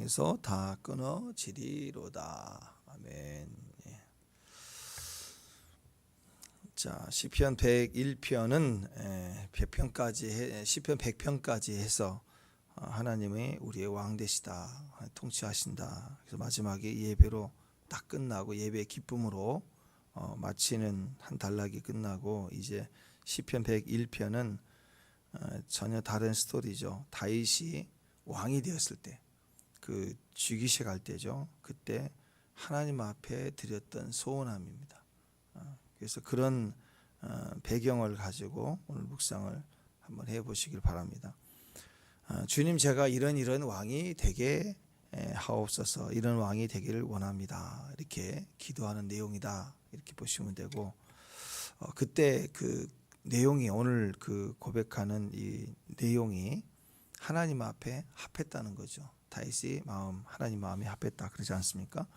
에서 다 끊어지리로다. 아멘. 예. 자, 시편 101편은 시편 100편까지 해서 하나님의 우리의 왕 되시다, 통치하신다. 그래서 마지막에 예배로 딱 끝나고 예배의 기쁨으로 마치는 한 단락이 끝나고, 이제 시편 101편은 전혀 다른 스토리죠. 다윗이 왕이 되었을 때, 그 즉위식 할 때죠. 그때 하나님 앞에 드렸던 소원함입니다. 그래서 그런 배경을 가지고 오늘 묵상을 한번 해보시길 바랍니다. 주님, 제가 이런 왕이 되게 하옵소서, 이런 왕이 되기를 원합니다, 이렇게 기도하는 내용이다, 이렇게 보시면 되고, 그때 그 내용이, 오늘 그 고백하는 이 내용이 하나님 앞에 합했다는 거죠. 다윗이 하나님 마음에 합했다 그러지 않습니까?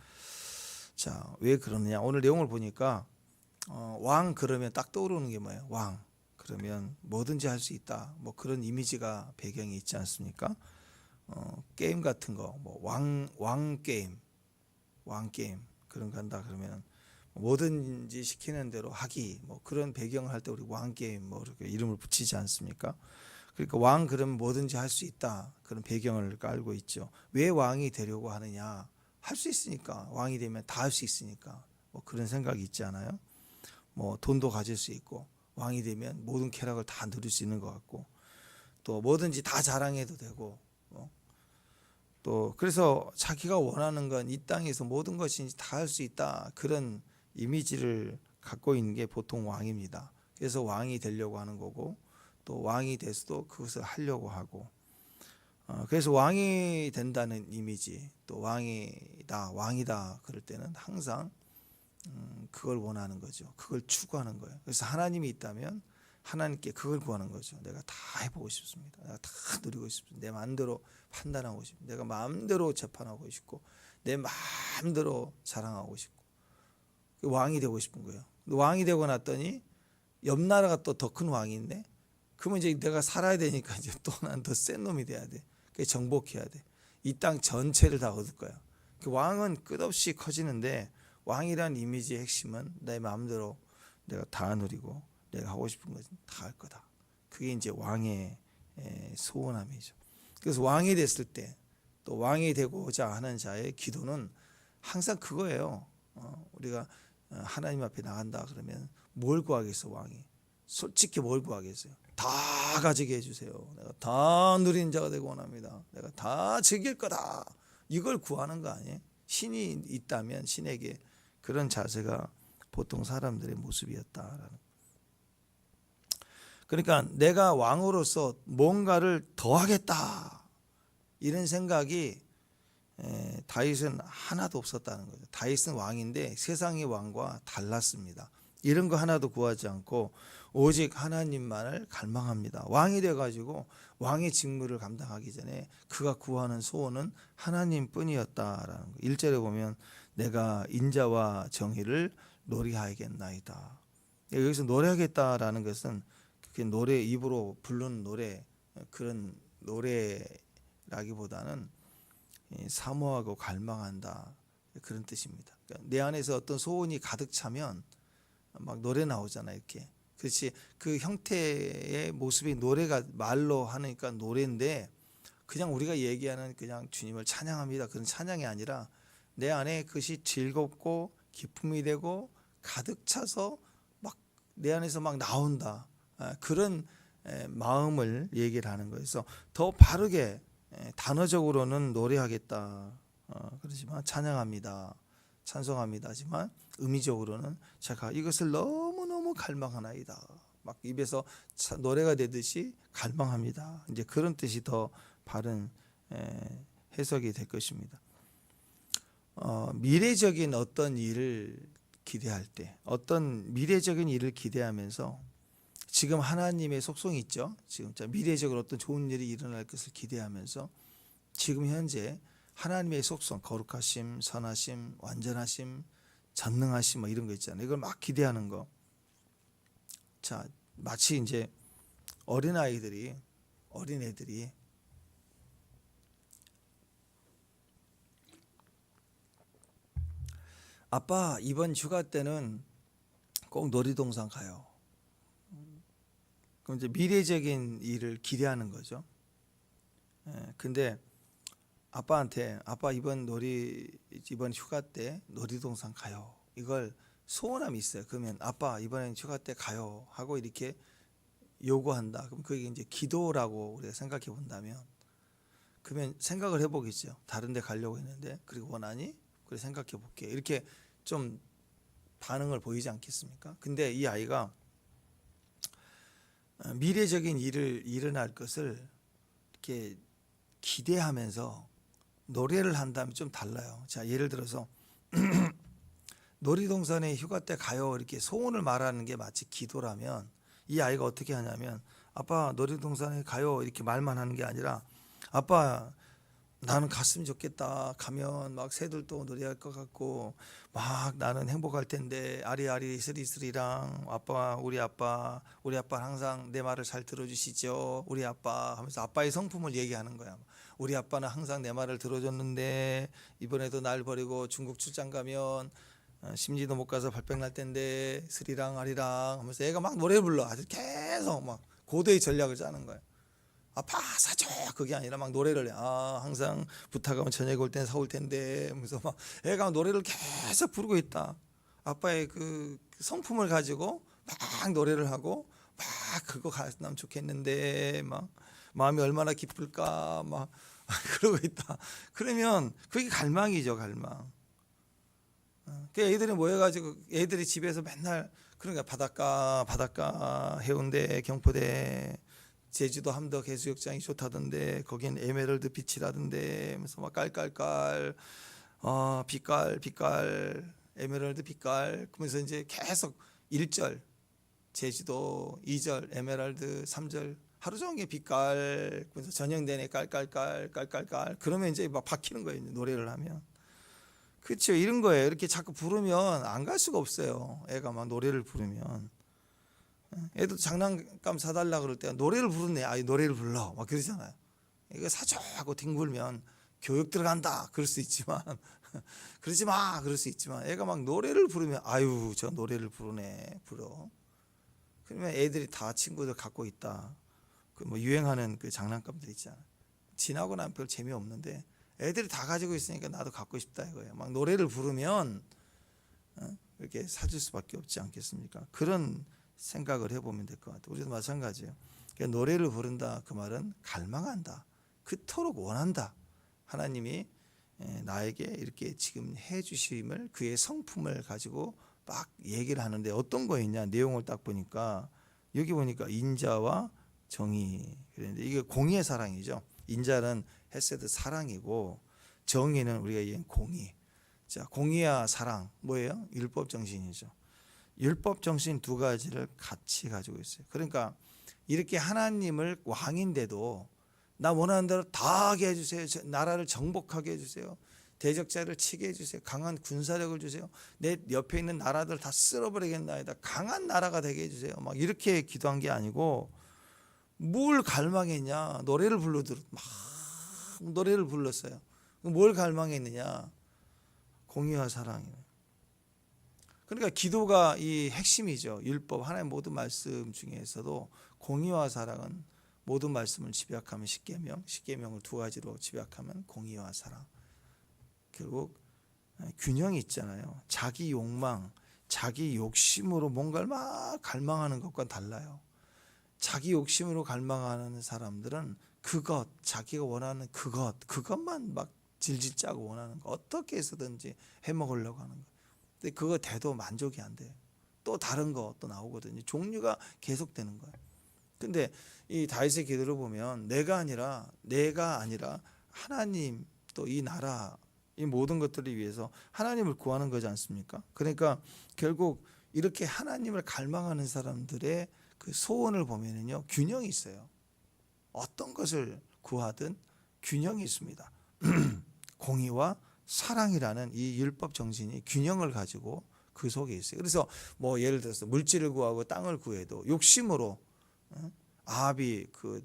자, 왜 그러느냐? 오늘 내용을 보니까 왕 그러면 딱 떠오르는 게 뭐예요? 왕 그러면 뭐든지 할 수 있다, 뭐 그런 이미지가 배경이 있지 않습니까? 게임 같은 거, 뭐 왕 게임 그런 거 한다 그러면 뭐든지 시키는 대로 하기, 뭐 그런 배경을 할 때 우리 왕 게임 뭐 이렇게 이름을 붙이지 않습니까? 그러니까 왕 그러면 뭐든지 할 수 있다, 그런 배경을 깔고 있죠. 왜 왕이 되려고 하느냐? 할 수 있으니까. 왕이 되면 다 할 수 있으니까. 뭐 그런 생각이 있지 않아요? 뭐 돈도 가질 수 있고, 왕이 되면 모든 쾌락을 다 누릴 수 있는 것 같고, 또 뭐든지 다 자랑해도 되고, 또 그래서 자기가 원하는 건 이 땅에서 모든 것이 다 할 수 있다, 그런 이미지를 갖고 있는 게 보통 왕입니다. 그래서 왕이 되려고 하는 거고, 또 왕이 돼서도 그것을 하려고 하고, 그래서 왕이 된다는 이미지, 또 왕이다 그럴 때는 항상 그걸 원하는 거죠. 그걸 추구하는 거예요. 그래서 하나님이 있다면 하나님께 그걸 구하는 거죠. 내가 다 해보고 싶습니다. 내가 다 누리고 싶습니다. 내 마음대로 판단하고 싶습니다. 내가 마음대로 재판하고 싶고, 내 마음대로 자랑하고 싶고, 왕이 되고 싶은 거예요. 왕이 되고 났더니 옆 나라가 또 더 큰 왕이 있네. 그러면 이제 내가 살아야 되니까 이제 또 난 더 센 놈이 돼야 돼. 정복해야 돼. 이 땅 전체를 다 얻을 거야. 왕은 끝없이 커지는데, 왕이란 이미지의 핵심은 내 마음대로 내가 다 누리고 내가 하고 싶은 것은 다 할 거다. 그게 이제 왕의 소원함이죠. 그래서 왕이 됐을 때, 또 왕이 되고자 하는 자의 기도는 항상 그거예요. 우리가 하나님 앞에 나간다 그러면 뭘 구하겠어? 왕이 솔직히 뭘 구하겠어요? 다 가지게 해주세요. 내가 다 누리는 자가 되고 원합니다. 내가 다 즐길 거다. 이걸 구하는 거 아니에요? 신이 있다면 신에게 그런 자세가 보통 사람들의 모습이었다라는. 그러니까 내가 왕으로서 뭔가를 더 하겠다, 이런 생각이 다윗은 하나도 없었다는 거죠. 다윗은 왕인데 세상의 왕과 달랐습니다. 이런 거 하나도 구하지 않고 오직 하나님만을 갈망합니다. 왕이 돼가지고 왕의 직무를 감당하기 전에 그가 구하는 소원은 하나님뿐이었다라는 거. 1절에 보면 내가 인자와 정의를 노래하겠나이다. 여기서 노래하겠다라는 것은 그게 노래, 입으로 부르는 노래, 그런 노래라기보다는 사모하고 갈망한다, 그런 뜻입니다. 그러니까 내 안에서 어떤 소원이 가득 차면 막 노래 나오잖아요, 이렇게. 그렇지, 그 형태의 모습이 노래가 말로 하니까 노래인데, 그냥 우리가 얘기하는 그냥 주님을 찬양합니다, 그런 찬양이 아니라 내 안에 그것이 즐겁고 기쁨이 되고 가득 차서 막 내 안에서 막 나온다, 그런 마음을 얘기를 하는 거예요. 그래서 더 바르게 단어적으로는 노래하겠다 그러지만, 찬양합니다, 찬송합니다 하지만 의미적으로는 제가 이것을 너무너무 갈망하나이다, 막 입에서 노래가 되듯이 갈망합니다, 이제 그런 뜻이 더 바른 해석이 될 것입니다. 미래적인 어떤 일을 기대할 때, 어떤 미래적인 일을 기대하면서 지금 하나님의 속성이 있죠. 지금 미래적으로 어떤 좋은 일이 일어날 것을 기대하면서 지금 현재 하나님의 속성, 거룩하심, 선하심, 완전하심, 전능하심, 뭐 이런 거 있잖아요. 이걸 막 기대하는 거. 자, 마치 이제 어린애들이 아빠 이번 휴가 때는 꼭 놀이동산 가요. 그럼 이제 미래적인 일을 기대하는 거죠. 근데 아빠한테 아빠 이번 휴가 때 놀이동산 가요. 이걸 소원함이 있어요. 그러면 아빠 이번엔 휴가 때 가요 하고 이렇게 요구한다. 그럼 그게 이제 기도라고 우리가 생각해 본다면, 그러면 생각을 해보겠죠. 다른 데 가려고 했는데 그리고 원하니? 그래 생각해 볼게. 이렇게 좀 반응을 보이지 않겠습니까? 근데 이 아이가 미래적인 일을 일어날 것을 이렇게 기대하면서 노래를 한다면 좀 달라요. 자, 예를 들어서 놀이동산에 휴가 때 가요 이렇게 소원을 말하는 게 마치 기도라면, 이 아이가 어떻게 하냐면 아빠 놀이동산에 가요 이렇게 말만 하는 게 아니라 아빠 나는 갔으면 좋겠다. 가면 막 새들도 노래할 것 같고 막 나는 행복할 텐데 아리아리 스리스리랑 우리 아빠 항상 내 말을 잘 들어주시죠. 우리 아빠 하면서 아빠의 성품을 얘기하는 거야. 우리 아빠는 항상 내 말을 들어줬는데 이번에도 날 버리고 중국 출장 가면 심지도 못 가서 발병 날 텐데 스리랑 아리랑 하면서 애가 막 노래 불러. 아주 계속 막 고도의 전략을 짜는 거야. 아빠 사줘 그게 아니라 막 노래를 해. 항상 부탁하면 저녁에 올 땐 사올 텐데 하면서 막 애가 노래를 계속 부르고 있다. 아빠의 그 성품을 가지고 막 노래를 하고 막 그거 갔으면 좋겠는데 막 마음이 얼마나 기쁠까 막 그러고 있다. 그러면 그게 갈망이죠, 갈망. 그 애들이 모여가지고 애들이 집에서 맨날 그러니까 바닷가 해운대 경포대 제주도 함덕 해수욕장이 좋다던데 거긴 에메랄드 빛이라던데 하면서 막 깔깔깔 빛깔 에메랄드 빛깔 그러면서 이제 계속 1절 제주도 2절 에메랄드 3절 하루 종일 빛깔 그래서 저녁 내내 깔깔깔 그러면 이제 막 박히는 거예요, 노래를 하면. 그렇죠. 이런 거예요. 이렇게 자꾸 부르면 안 갈 수가 없어요. 애가 막 노래를 부르면. 애도 장난감 사달라 그럴 때 노래를 부르네. 노래를 불러. 막 그러잖아요. 이거 사줘 하고 뒹굴면 교육 들어간다. 그럴 수 있지만 그러지 마. 그럴 수 있지만 애가 막 노래를 부르면 아유 저 노래를 부르네. 불어. 그러면 애들이 다 친구들 갖고 있다. 그 뭐 유행하는 그 장난감들 있잖아요. 지나고 나면 별 재미없는데 애들이 다 가지고 있으니까 나도 갖고 싶다 이거예요. 막 노래를 부르면 이렇게 사줄 수밖에 없지 않겠습니까? 그런 생각을 해보면 될 것 같아요. 우리도 마찬가지예요. 그러니까 노래를 부른다 그 말은 갈망한다. 그토록 원한다. 하나님이 나에게 이렇게 지금 해주심을 그의 성품을 가지고 막 얘기를 하는데 어떤 거 있냐 내용을 딱 보니까 여기 보니까 인자와 정의 그런데 이게 공의의 사랑이죠. 인자는 헤세드 사랑이고 정의는 우리가 얘기한 공의. 자, 공의와 사랑 뭐예요? 율법 정신이죠. 율법 정신 두 가지를 같이 가지고 있어요. 그러니까 이렇게 하나님을 왕인데도 나 원하는 대로 다 하게 해주세요. 나라를 정복하게 해주세요. 대적자를 치게 해주세요. 강한 군사력을 주세요. 내 옆에 있는 나라들 다 쓸어버리겠나이다. 강한 나라가 되게 해주세요. 막 이렇게 기도한 게 아니고 뭘 갈망했냐? 노래를 막 노래를 불렀어요. 뭘 갈망했느냐? 공의와 사랑이에요. 그러니까 기도가 이 핵심이죠. 율법 하나님 모든 말씀 중에서도 공의와 사랑은 모든 말씀을 집약하면 십계명을 두 가지로 집약하면 공의와 사랑. 결국 균형이 있잖아요. 자기 욕망, 자기 욕심으로 뭔가를 막 갈망하는 것과 달라요. 자기 욕심으로 갈망하는 사람들은 그것, 자기가 원하는 그것만 막 질질 짜고 원하는 거 어떻게 해서든지 해먹으려고 하는 거. 근데 그거 돼도 만족이 안 돼요. 또 다른 거 또 나오거든요. 종류가 계속되는 거예요. 근데 이 다윗의 기도를 보면 내가 아니라 하나님 또 이 나라 이 모든 것들을 위해서 하나님을 구하는 거지 않습니까? 그러니까 결국 이렇게 하나님을 갈망하는 사람들의 그 소원을 보면은요 균형이 있어요. 어떤 것을 구하든 균형이 있습니다. 공의와 사랑이라는 이 율법 정신이 균형을 가지고 그 속에 있어요. 그래서 뭐 예를 들어서 물질을 구하고 땅을 구해도 욕심으로 아합이 그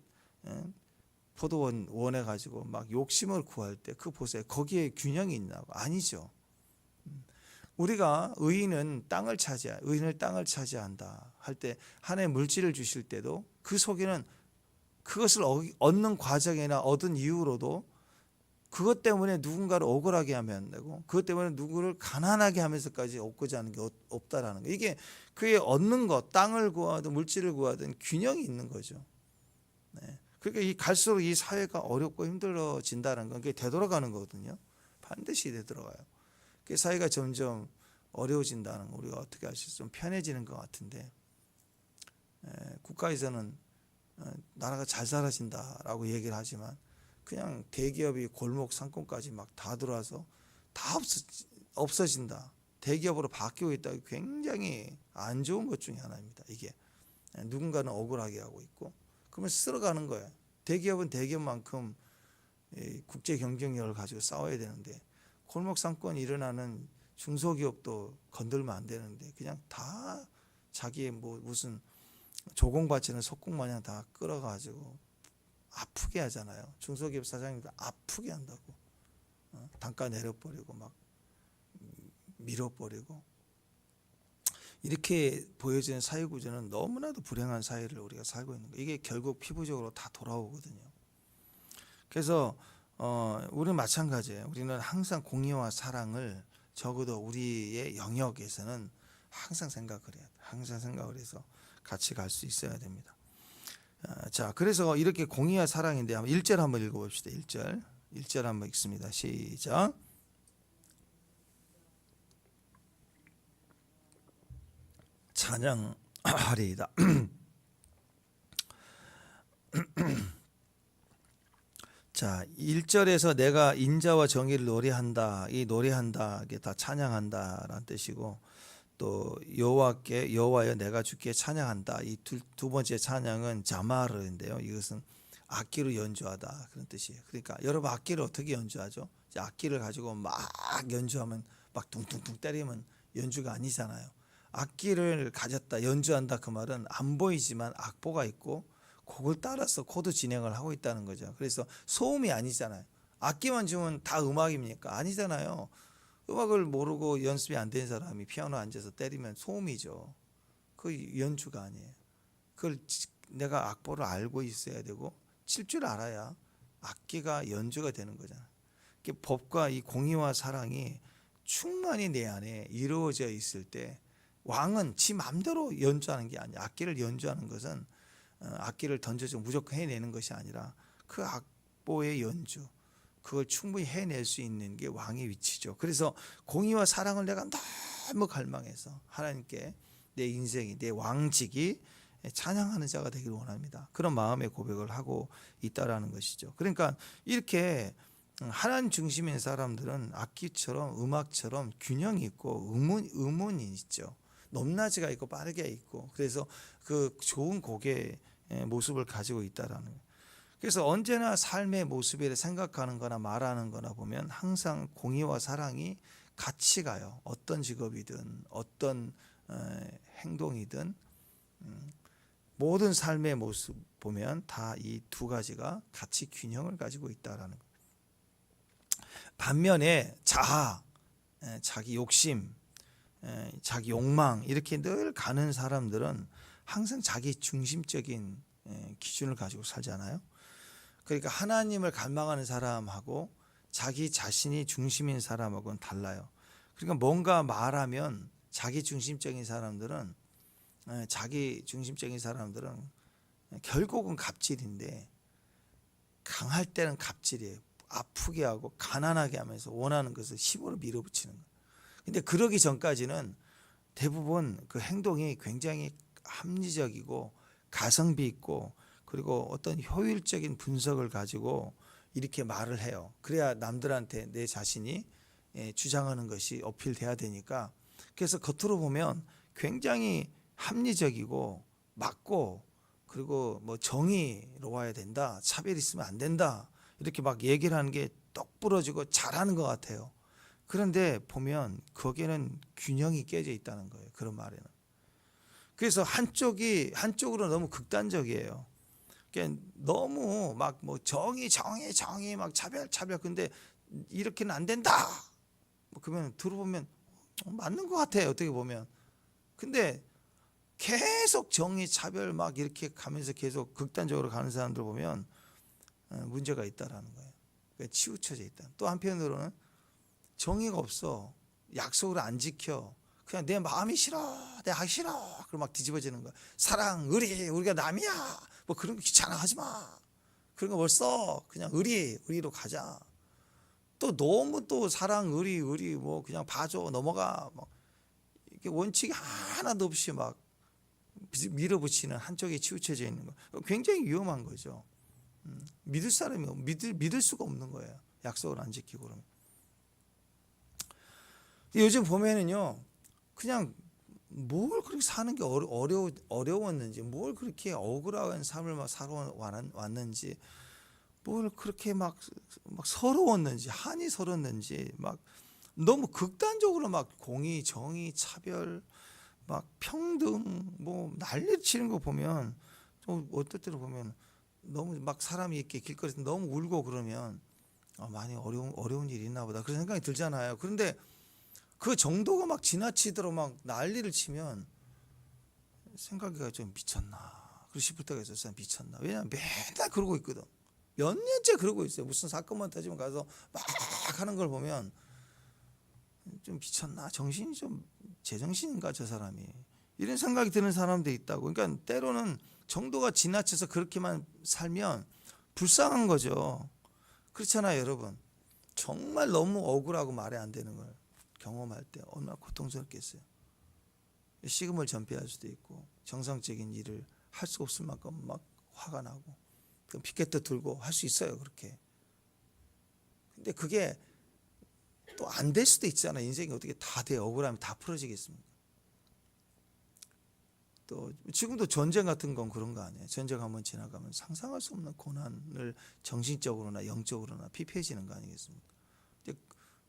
포도원 원해 가지고 막 욕심을 구할 때 그 보세요. 거기에 균형이 있나고 아니죠. 우리가 의인을 땅을 차지한다 할 때 하나의 물질을 주실 때도 그 속에는 그것을 얻는 과정이나 얻은 이후로도 그것 때문에 누군가를 억울하게 하면 안 되고 그것 때문에 누구를 가난하게 하면서까지 얻고자 하는 게 없다라는 거. 이게 그의 얻는 것, 땅을 구하든 물질을 구하든 균형이 있는 거죠. 네. 그러니까 이 갈수록 이 사회가 어렵고 힘들어진다는 건 그게 되돌아가는 거거든요. 반드시 되돌아가요. 그 사회가 점점 어려워진다는 거 우리가 어떻게 할 수 있어요? 좀 편해지는 것 같은데 국가에서는 나라가 잘 살아진다라고 얘기를 하지만 그냥 대기업이 골목 상권까지 막 다 들어와서 다 없어진다. 대기업으로 바뀌고 있다. 굉장히 안 좋은 것 중에 하나입니다. 이게 누군가는 억울하게 하고 있고 그러면 쓸어가는 거예요. 대기업은 대기업만큼 국제 경쟁력을 가지고 싸워야 되는데 골목 상권이 일어나는 중소기업도 건들면 안 되는데 그냥 다 자기의 뭐 무슨 조공바치는 속국 마냥 다 끌어가지고 아프게 하잖아요. 중소기업 사장님도 아프게 한다고. 단가 내려버리고 막 밀어버리고 이렇게 보여지는 사회구조는 너무나도 불행한 사회를 우리가 살고 있는 거예요. 이게 결국 피부적으로 다 돌아오거든요. 그래서 우리는 마찬가지예요. 우리는 항상 공의와 사랑을 적어도 우리의 영역에서는 항상 생각을 해야 돼. 항상 생각을 해서 같이 갈 수 있어야 됩니다. 자, 그래서 이렇게 공의와 사랑인데 1절 한번 읽어봅시다. 1절 한번 읽습니다. 시작. 찬양하리이다. 자, 1절에서 내가 인자와 정의를 노래한다. 이 노래한다 이게 다 찬양한다라는 뜻이고 또 여호와여 내가 주께 찬양한다. 이 두 번째 찬양은 자마르인데요. 이것은 악기로 연주하다 그런 뜻이에요. 그러니까 여러분 악기를 어떻게 연주하죠? 악기를 가지고 막 연주하면 막 둥둥둥 때리면 연주가 아니잖아요. 악기를 가졌다 연주한다 그 말은 안 보이지만 악보가 있고 그걸 따라서 코드 진행을 하고 있다는 거죠. 그래서 소음이 아니잖아요. 악기만 주면 다 음악입니까? 아니잖아요. 음악을 모르고 연습이 안 된 사람이 피아노 앉아서 때리면 소음이죠. 그 연주가 아니에요. 그걸 내가 악보를 알고 있어야 되고 칠 줄 알아야 악기가 연주가 되는 거잖아요. 법과 이 공의와 사랑이 충만히 내 안에 이루어져 있을 때 왕은 지 마음대로 연주하는 게 아니야. 악기를 연주하는 것은 악기를 던져서 무조건 해내는 것이 아니라 그 악보의 연주 그걸 충분히 해낼 수 있는 게 왕의 위치죠. 그래서 공의와 사랑을 내가 너무 갈망해서 하나님께 내 인생이 내 왕직이 찬양하는 자가 되기를 원합니다. 그런 마음의 고백을 하고 있다라는 것이죠. 그러니까 이렇게 하나님 중심인 사람들은 악기처럼 음악처럼 균형이 있고 음운이 있죠. 높낮이가 있고 빠르게 있고 그래서 그 좋은 곡의 모습을 가지고 있다라는 거예요. 그래서 언제나 삶의 모습에 생각하는 거나 말하는 거나 보면 항상 공의와 사랑이 같이 가요. 어떤 직업이든 어떤 행동이든 모든 삶의 모습 보면 다 이 두 가지가 같이 균형을 가지고 있다라는 거예요. 반면에 자아, 자기 욕심, 자기 욕망 이렇게 늘 가는 사람들은 항상 자기 중심적인 기준을 가지고 살잖아요. 그러니까 하나님을 갈망하는 사람하고 자기 자신이 중심인 사람하고는 달라요. 그러니까 뭔가 말하면 자기 중심적인 사람들은 결국은 갑질인데 강할 때는 갑질이에요. 아프게 하고 가난하게 하면서 원하는 것을 힘으로 밀어붙이는 거예요. 근데 그러기 전까지는 대부분 그 행동이 굉장히 합리적이고 가성비 있고 그리고 어떤 효율적인 분석을 가지고 이렇게 말을 해요. 그래야 남들한테 내 자신이 주장하는 것이 어필돼야 되니까. 그래서 겉으로 보면 굉장히 합리적이고 맞고 그리고 뭐 정의로워야 된다. 차별 있으면 안 된다. 이렇게 막 얘기를 하는 게 똑 부러지고 잘하는 것 같아요. 그런데 보면 거기에는 균형이 깨져 있다는 거예요. 그런 말에는. 그래서 한쪽으로 너무 극단적이에요. 그러니까 너무 막 뭐 정의 막 차별 근데 이렇게는 안 된다. 뭐 그러면 들어보면 맞는 것 같아 어떻게 보면. 근데 계속 정의 차별 막 이렇게 가면서 계속 극단적으로 가는 사람들 보면 문제가 있다라는 거예요. 그러니까 치우쳐져 있다. 또 한편으로는 정의가 없어. 약속을 안 지켜. 그냥 내 마음이 싫어, 내 하기 싫어. 그럼 막 뒤집어지는 거야. 사랑, 의리, 우리가 남이야. 뭐 그런 거 귀찮아 하지 마. 그런 거 뭘 써? 그냥 의리로 가자. 또 너무 또 사랑, 의리 뭐 그냥 봐줘 넘어가. 막 이렇게 원칙이 하나도 없이 막 밀어붙이는 한쪽에 치우쳐져 있는 거. 굉장히 위험한 거죠. 믿을 사람이 믿을 수가 없는 거예요. 약속을 안 지키고 그러면. 요즘 보면은요, 그냥 뭘 그렇게 사는 게 어려웠는지, 뭘 그렇게 억울한 삶을 막 살아왔는지, 뭘 그렇게 막 서러웠는지, 한이 서렀는지, 막 너무 극단적으로 막 공의, 정의, 차별, 막 평등, 뭐 난리 치는 거 보면 좀 어떨 때로 보면 너무 막 사람이 이렇게 길거리에서 너무 울고 그러면 많이 어려운 일이 있나 보다 그런 생각이 들잖아요. 그런데 그 정도가 막 지나치도록 막 난리를 치면 생각이 좀 미쳤나 그러 싶을 때가 있었어요. 미쳤나. 왜냐면 맨날 그러고 있거든. 몇 년째 그러고 있어요. 무슨 사건만 터지면 가서 막 하는 걸 보면 좀 미쳤나. 정신이 좀 제정신인가 저 사람이. 이런 생각이 드는 사람도 있다고. 그러니까 때로는 정도가 지나쳐서 그렇게만 살면 불쌍한 거죠. 그렇잖아요, 여러분. 정말 너무 억울하고 말이 안 되는 걸 경험할 때 얼마나 고통스럽겠어요. 식음을 전폐할 수도 있고 정상적인 일을 할 수 없을 만큼 막 화가 나고 그럼 피켓도 들고 할 수 있어요, 그렇게. 근데 그게 또 안 될 수도 있잖아요. 인생이 어떻게 다 돼. 억울하면 다 풀어지겠습니까? 또 지금도 전쟁 같은 건 그런 거 아니에요. 전쟁 한번 지나가면 상상할 수 없는 고난을 정신적으로나 영적으로나 피폐해지는 거 아니겠습니까?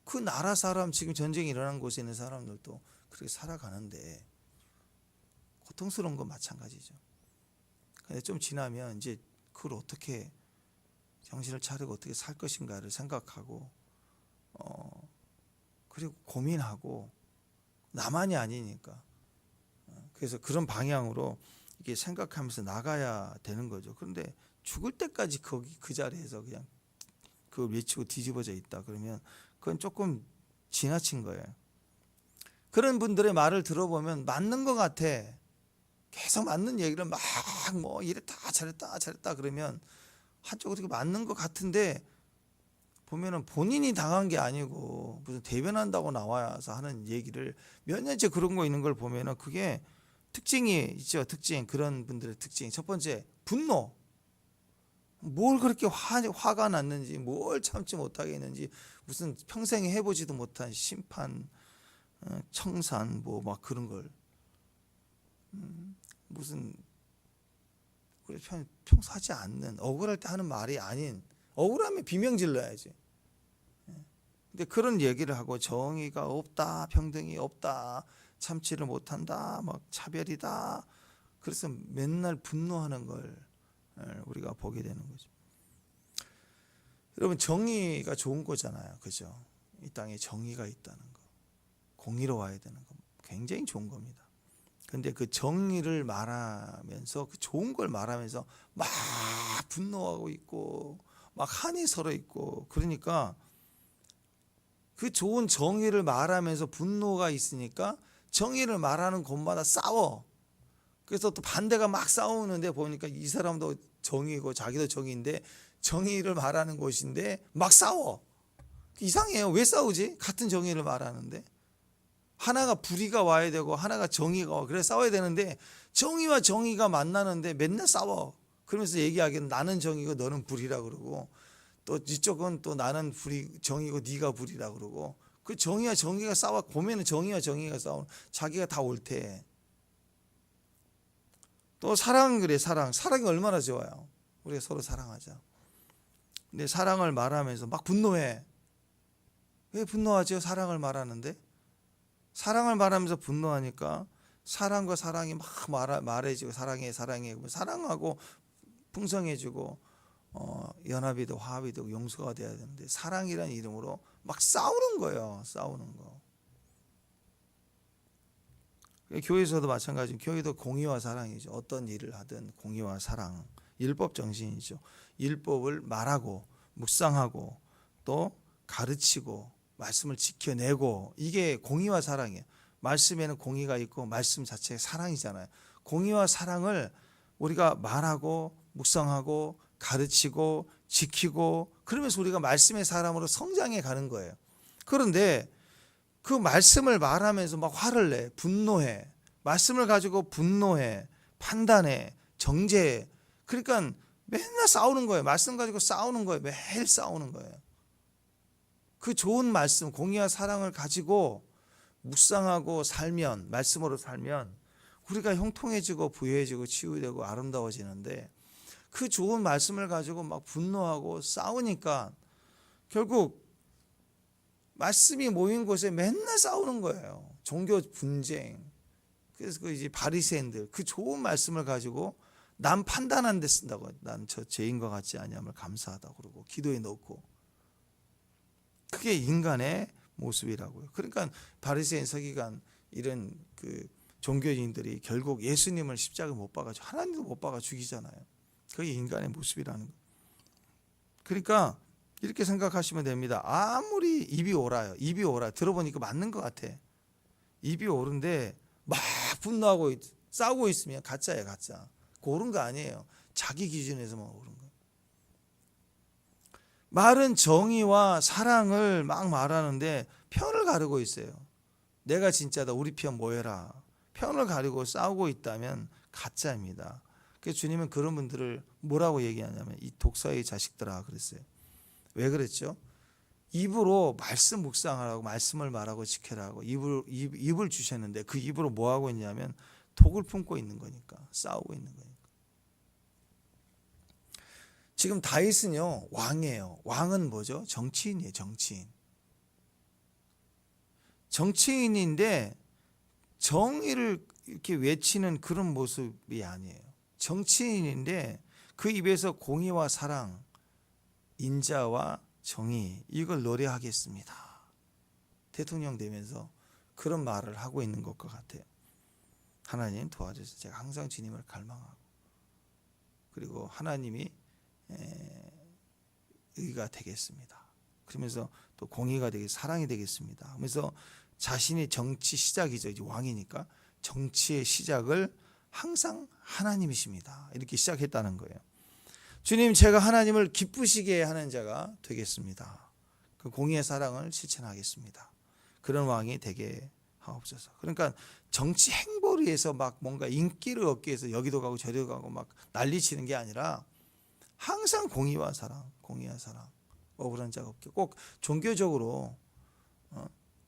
그 나라 사람 지금 전쟁이 일어난 곳에 있는 사람들도 그렇게 살아가는데 고통스러운 건 마찬가지죠. 근데 좀 지나면 이제 그걸 어떻게 정신을 차리고 어떻게 살 것인가를 생각하고 그리고 고민하고 나만이 아니니까 그래서 그런 방향으로 이게 생각하면서 나가야 되는 거죠. 그런데 죽을 때까지 거기 그 자리에서 그냥 그걸 외치고 뒤집어져 있다 그러면 그건 조금 지나친 거예요. 그런 분들의 말을 들어보면 맞는 것 같아. 계속 맞는 얘기를 막 뭐 이랬다 저랬다 그러면 한쪽으로 맞는 것 같은데 보면은 본인이 당한 게 아니고 무슨 대변한다고 나와서 하는 얘기를 몇 년째 그런 거 있는 걸 보면은 그게 특징이 있죠. 특징. 그런 분들의 특징. 첫 번째, 분노. 뭘 그렇게 화가 났는지, 뭘 참지 못하겠는지, 무슨 평생에 해보지도 못한 심판, 청산, 뭐 막 그런 걸. 무슨 우리 평소 하지 않는, 억울할 때 하는 말이 아닌, 억울하면 비명 질러야지. 근데 그런 얘기를 하고 정의가 없다, 평등이 없다, 참지를 못한다, 막 차별이다. 그래서 맨날 분노하는 걸 우리가 보게 되는 거죠. 여러분 정의가 좋은 거잖아요, 그죠? 이 땅에 정의가 있다는 거, 공의로워야 되는 거 굉장히 좋은 겁니다. 근데 그 정의를 말하면서 그 좋은 걸 말하면서 막 분노하고 있고 막 한이 서러 있고 그러니까 그 좋은 정의를 말하면서 분노가 있으니까 정의를 말하는 곳마다 싸워. 그래서 또 반대가 막 싸우는데 보니까 이 사람도 정의고 자기도 정의인데 정의를 말하는 곳인데 막 싸워. 이상해요. 왜 싸우지? 같은 정의를 말하는데. 하나가 불의가 와야 되고 하나가 정의가 와. 그래 싸워야 되는데 정의와 정의가 만나는데 맨날 싸워. 그러면서 얘기하기는 나는 정의고 너는 불의라 그러고 또 이쪽은 또 나는 정의고 네가 불의라 그러고 그 정의와 정의가 싸워 보면은 정의와 정의가 싸우는 자기가 다 옳대. 또 사랑은 그래. 사랑이 얼마나 좋아요. 우리가 서로 사랑하자. 근데 사랑을 말하면서 막 분노해. 왜 분노하죠? 사랑을 말하는데 사랑을 말하면서 분노하니까 사랑과 사랑이 막 말해지고 사랑해 사랑하고 풍성해지고 연합이 되고 화합이 되고 용서가 돼야 되는데 사랑이라는 이름으로 막 싸우는 거예요. 싸우는 거. 교회에서도 마찬가지로 교회도 공의와 사랑이죠. 어떤 일을 하든 공의와 사랑, 율법 정신이죠. 율법을 말하고 묵상하고 또 가르치고 말씀을 지켜내고, 이게 공의와 사랑이에요. 말씀에는 공의가 있고 말씀 자체가 사랑이잖아요. 공의와 사랑을 우리가 말하고 묵상하고 가르치고 지키고, 그러면서 우리가 말씀의 사람으로 성장해 가는 거예요. 그런데 그 말씀을 말하면서 막 화를 내, 분노해, 말씀을 가지고 분노해, 판단해, 정죄해. 그러니까 맨날 싸우는 거예요. 말씀 가지고 싸우는 거예요. 매일 싸우는 거예요. 그 좋은 말씀, 공의와 사랑을 가지고 묵상하고 살면, 말씀으로 살면 우리가 형통해지고 부유해지고 치유되고 아름다워지는데, 그 좋은 말씀을 가지고 막 분노하고 싸우니까 결국 말씀이 모인 곳에 맨날 싸우는 거예요. 종교 분쟁. 그래서 그 이제 바리새인들 그 좋은 말씀을 가지고 남 판단하는 데 쓴다고. 난 저 죄인과 같지 아니함을 감사하다 그러고 기도에 넣고. 그게 인간의 모습이라고요. 그러니까 바리새인 서기관 이런 그 종교인들이 결국 예수님을 십자가 못 박아서, 하나님도 못 박아 죽이잖아요. 그게 인간의 모습이라는 거예요. 그러니까 이렇게 생각하시면 됩니다. 아무리 입이 오라요. 입이 오라. 들어보니까 맞는 것 같아. 입이 오른데 막 분노하고 싸우고 있으면 가짜예요, 가짜. 옳은 거 아니에요. 자기 기준에서만 옳은 거예요. 말은 정의와 사랑을 막 말하는데 편을 가르고 있어요. 내가 진짜다, 우리 편 모여라. 편을 가리고 싸우고 있다면 가짜입니다. 그래서 주님은 그런 분들을 뭐라고 얘기하냐면 이 독사의 자식들아 그랬어요. 왜 그랬죠? 입으로 말씀 묵상하라고, 말씀을 말하고 지켜라고 입을 주셨는데 그 입으로 뭐 하고 있냐면 독을 품고 있는 거니까, 싸우고 있는 거니까. 지금 다윗은요 왕이에요. 왕은 뭐죠? 정치인이에요. 정치인인데 정의를 이렇게 외치는 그런 모습이 아니에요. 정치인인데 그 입에서 공의와 사랑, 인자와 정의, 이걸 노래하겠습니다. 대통령 되면서 그런 말을 하고 있는 것과 같아요. 하나님 도와주셔서 제가 항상 주님을 갈망하고, 그리고 하나님이 의가 되겠습니다. 그러면서 또 공의가 되게 사랑이 되겠습니다. 그래서 자신이 정치 시작이죠. 이제 왕이니까 정치의 시작을 항상 하나님이십니다. 이렇게 시작했다는 거예요. 주님, 제가 하나님을 기쁘시게 하는 자가 되겠습니다. 그 공의의 사랑을 실천하겠습니다. 그런 왕이 되게 하옵소서. 그러니까 정치 행보리에서 막 뭔가 인기를 얻기 위해서 여기도 가고 저리도 가고 막 난리치는 게 아니라 항상 공의와 사랑, 억울한 자가 없게, 꼭 종교적으로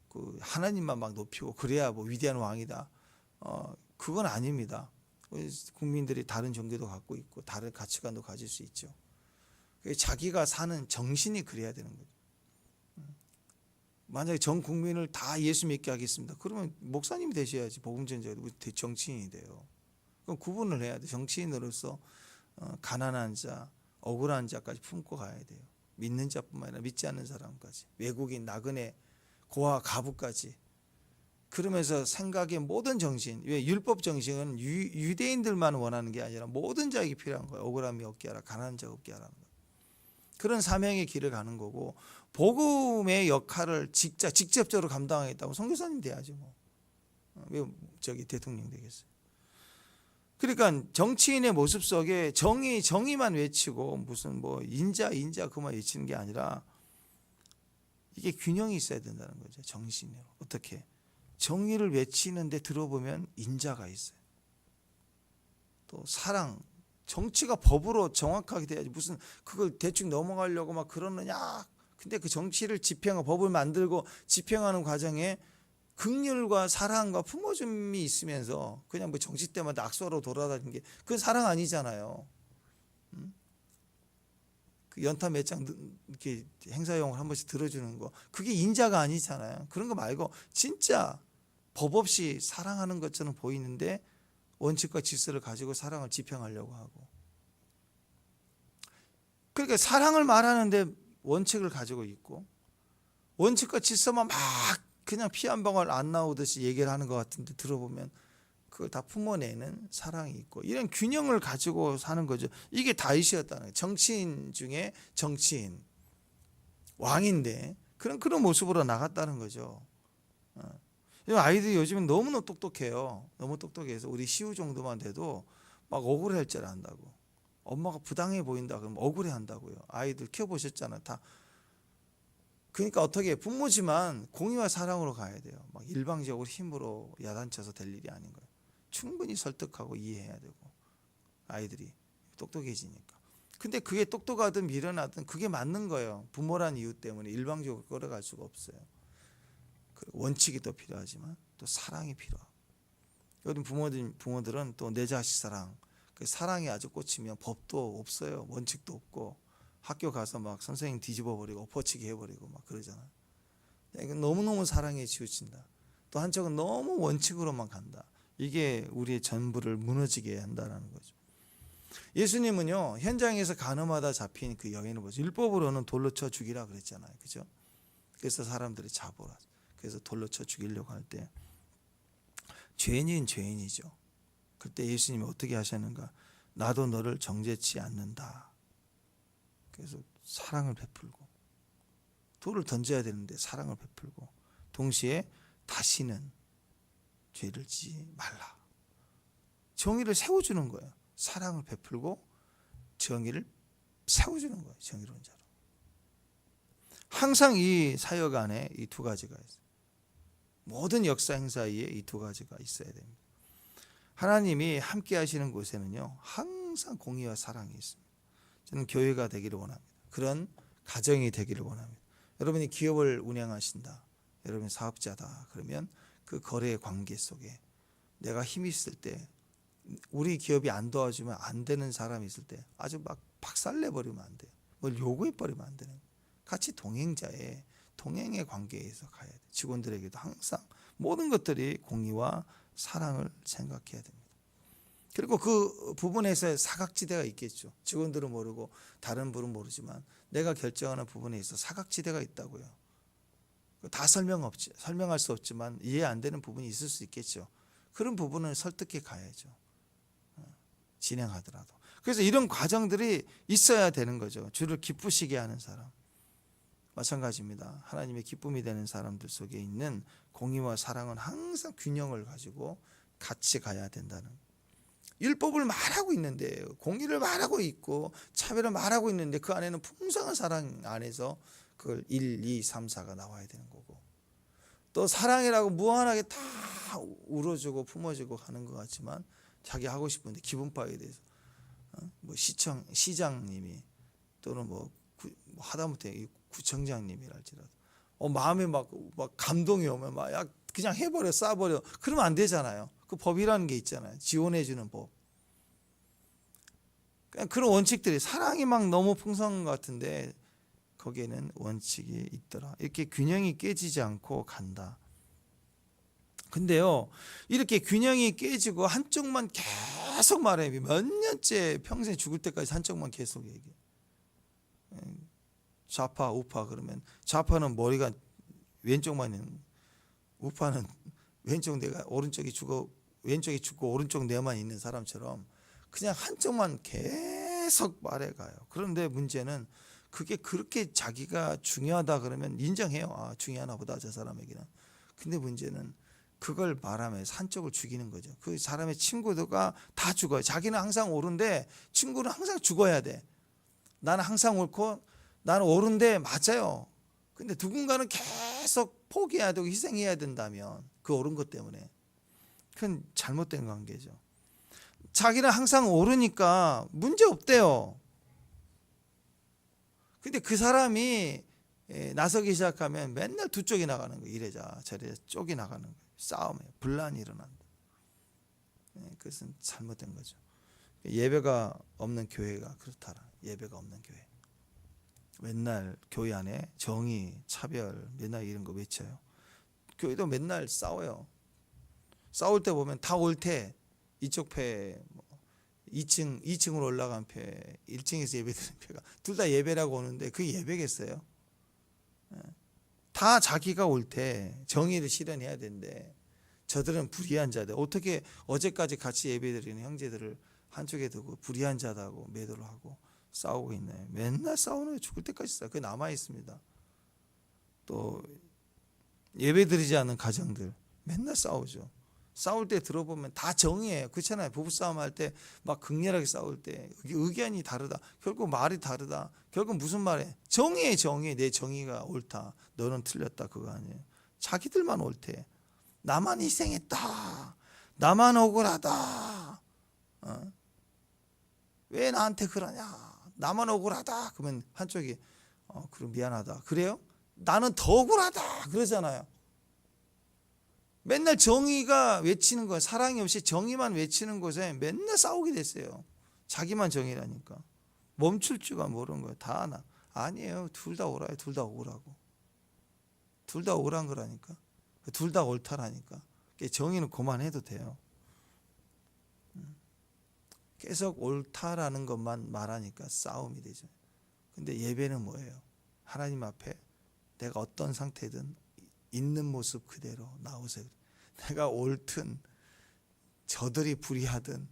그 하나님만 막 높이고 그래야 뭐 위대한 왕이다. 그건 아닙니다. 국민들이 다른 종교도 갖고 있고 다른 가치관도 가질 수 있죠. 자기가 사는 정신이 그래야 되는 거죠. 만약에 전 국민을 다 예수 믿게 하겠습니다. 그러면 목사님이 되셔야지. 복음전자도 정치인이 돼요. 그럼 구분을 해야 돼. 정치인으로서 가난한 자, 억울한 자까지 품고 가야 돼요. 믿는 자뿐만 아니라 믿지 않는 사람까지, 외국인, 나그네, 고아, 가부까지. 그러면서 생각의 모든 정신, 왜 율법 정신은 유대인들만 원하는 게 아니라 모든 자에게 필요한 거예요. 억울함이 없게 하라, 가난한 자 없게 하라는 거예요. 그런 사명의 길을 가는 거고, 복음의 역할을 직접적으로 감당하겠다고 선교사님 돼야죠. 뭐. 왜 대통령 되겠어요? 그러니까 정치인의 모습 속에 정의만 외치고 무슨 뭐 인자 그만 외치는 게 아니라 이게 균형이 있어야 된다는 거죠. 정신으로. 어떻게? 정의를 외치는데 들어보면 인자가 있어요. 또 사랑, 정치가 법으로 정확하게 돼야지 무슨 그걸 대충 넘어가려고 막 그러느냐. 근데 그 정치를 집행하고 법을 만들고 집행하는 과정에 긍휼과 사랑과 품어줌이 있으면서 그냥 뭐 정치 때마다 악수하러 돌아다니는 게 그건 사랑 아니잖아요. 그 연타 몇 장 이렇게 행사용을 한 번씩 들어주는 거, 그게 인자가 아니잖아요. 그런 거 말고 진짜 법 없이 사랑하는 것처럼 보이는데 원칙과 질서를 가지고 사랑을 집행하려고 하고, 그러니까 사랑을 말하는데 원칙을 가지고 있고 원칙과 질서만 막 그냥 피 한 방울 안 나오듯이 얘기를 하는 것 같은데 들어보면 그걸 다 품어내는 사랑이 있고, 이런 균형을 가지고 사는 거죠. 이게 다윗이었다는 거예요. 정치인 중에 정치인, 왕인데 그런 모습으로 나갔다는 거죠. 아이들이 요즘은 너무너무 똑똑해요. 너무 똑똑해서 우리 시우 정도만 돼도 막 억울해할 줄 안다고. 엄마가 부당해 보인다 그러면 억울해한다고요. 아이들 키워보셨잖아요. 다. 그러니까 어떻게 부모지만 공의와 사랑으로 가야 돼요. 막 일방적으로 힘으로 야단쳐서 될 일이 아닌 거예요. 충분히 설득하고 이해해야 되고, 아이들이 똑똑해지니까. 근데 그게 똑똑하든 미련하든 그게 맞는 거예요. 부모란 이유 때문에 일방적으로 끌어갈 수가 없어요. 원칙이 또 필요하지만 또 사랑이 필요하고, 요즘 부모들은 또 내 자식 사랑, 그 사랑이 아주 꽂히면 법도 없어요. 원칙도 없고, 학교 가서 막 선생님 뒤집어 버리고 엎어치기 해버리고 막 그러잖아요. 너무너무 사랑에 치우친다. 또 한쪽은 너무 원칙으로만 간다. 이게 우리의 전부를 무너지게 한다는 거죠. 예수님은요, 현장에서 간음하다 잡힌 그 여인을 보죠. 율법으로는 돌로 쳐 죽이라 그랬잖아요. 그죠? 그래서 사람들이 잡으라. 그래서 돌로 쳐 죽이려고 할 때 죄인은 죄인이죠. 그때 예수님이 어떻게 하셨는가? 나도 너를 정죄치 않는다. 그래서 사랑을 베풀고, 돌을 던져야 되는데 사랑을 베풀고, 동시에 다시는 죄를 지지 말라. 정의를 세워주는 거예요. 사랑을 베풀고 정의를 세워주는 거예요. 정의로운 자로. 항상 이 사역 안에 이 두 가지가 있어요. 모든 역사 행사 위에 이 두 가지가 있어야 됩니다. 하나님이 함께 하시는 곳에는요, 항상 공의와 사랑이 있습니다. 저는 교회가 되기를 원합니다. 그런 가정이 되기를 원합니다. 여러분이 기업을 운영하신다, 여러분이 사업자다 그러면 그 거래의 관계 속에 내가 힘이 있을 때, 우리 기업이 안 도와주면 안 되는 사람이 있을 때 아주 막 박살내버리면 안 돼요. 뭘 요구해버리면 안 되는 거예요. 같이 동행의 관계에서 가야 돼요. 직원들에게도 항상 모든 것들이 공의와 사랑을 생각해야 됩니다. 그리고 그 부분에서 사각지대가 있겠죠. 직원들은 모르고 다른 분은 모르지만 내가 결정하는 부분에 있어 사각지대가 있다고요. 다 설명할 수 없지만 이해 안 되는 부분이 있을 수 있겠죠. 그런 부분은 설득해 가야죠. 진행하더라도. 그래서 이런 과정들이 있어야 되는 거죠. 주를 기쁘시게 하는 사람. 마찬가지입니다. 하나님의 기쁨이 되는 사람들 속에 있는 공의와 사랑은 항상 균형을 가지고 같이 가야 된다는. 율법을 말하고 있는데, 공의를 말하고 있고 차별을 말하고 있는데 그 안에는 풍성한 사랑 안에서 그걸 1, 2, 3, 4가 나와야 되는 거고, 또 사랑이라고 무한하게 다 울어주고 품어주고 하는 것 같지만 자기 하고 싶은데 기분파에 대해서 뭐 시장님이 또는 뭐 하다못해 구청장님이랄지라도 마음에 막 감동이 오면 막 그냥 해버려, 쏴버려, 그러면 안 되잖아요. 그 법이라는 게 있잖아요. 지원해주는 법. 그런 원칙들이, 사랑이 막 너무 풍성한 것 같은데 거기에는 원칙이 있더라. 이렇게 균형이 깨지지 않고 간다. 근데요, 이렇게 균형이 깨지고 한쪽만 계속 말해. 몇 년째 평생 죽을 때까지 한쪽만 계속 얘기해. 좌파 우파 그러면 좌파는 머리가 왼쪽만 있는, 우파는 왼쪽 내가 오른쪽이 죽고 오른쪽 내만 있는 사람처럼 그냥 한쪽만 계속 말해가요. 그런데 문제는 그게 그렇게 자기가 중요하다 그러면 인정해요. 아, 중요하나 보다 저 사람에게는. 근데 문제는 그걸 말하면서 한쪽을 죽이는 거죠. 그 사람의 친구들과 다 죽어요. 자기는 항상 옳은데 친구는 항상 죽어야 돼. 나는 항상 옳고 나는 옳은데 맞아요. 근데 누군가는 계속 포기해야 되고 희생해야 된다면 그 옳은 것 때문에 그건 잘못된 관계죠. 자기는 항상 옳으니까 문제 없대요. 근데 그 사람이 나서기 시작하면 맨날 두 쪽이 나가는 거예요. 이래자 저래자 쪽이 나가는 거예요. 싸움에 분란이 일어난다. 그것은 잘못된 거죠. 예배가 없는 교회가 그렇다라. 예배가 없는 교회. 맨날 교회 안에 정의, 차별, 맨날 이런 거 외쳐요. 교회도 맨날 싸워요. 싸울 때 보면 다 옳대. 이쪽 패 2층으로 올라간 패, 1층에서 예배드리는 패가 둘 다 예배라고 오는데 그게 예배겠어요? 다 자기가 옳대. 정의를 실현해야 되는데 저들은 불의한 자들. 어떻게 어제까지 같이 예배드리는 형제들을 한쪽에 두고 불의한 자다고 매도를 하고 싸우고 있나요? 맨날 싸우는 거예요. 죽을 때까지 싸워. 그게 남아 있습니다. 또 예배드리지 않는 가정들 맨날 싸우죠. 싸울 때 들어보면 다 정의예요. 그렇잖아요. 부부싸움 할 때 막 극렬하게 싸울 때 의견이 다르다. 결국 말이 다르다. 결국 무슨 말이에요? 정의에 정의. 내 정의가 옳다. 너는 틀렸다. 그거 아니에요. 자기들만 옳대. 나만 희생했다. 나만 억울하다. 왜 나한테 그러냐. 나만 억울하다. 그러면 한쪽이 그럼 미안하다. 그래요? 나는 더 억울하다. 그러잖아요. 맨날 정의가 외치는 거야. 사랑이 없이 정의만 외치는 곳에 맨날 싸우게 됐어요. 자기만 정의라니까. 멈출 줄가 모르는 거예요. 다 하나. 아니에요. 둘 다 옳아요. 둘 다 억울하고. 둘 다 억울한 거라니까. 둘 다 옳다라니까. 정의는 그만해도 돼요. 계속 옳다라는 것만 말하니까 싸움이 되죠. 근데 예배는 뭐예요? 하나님 앞에 내가 어떤 상태든 있는 모습 그대로 나오세요. 내가 옳든 저들이 불의하든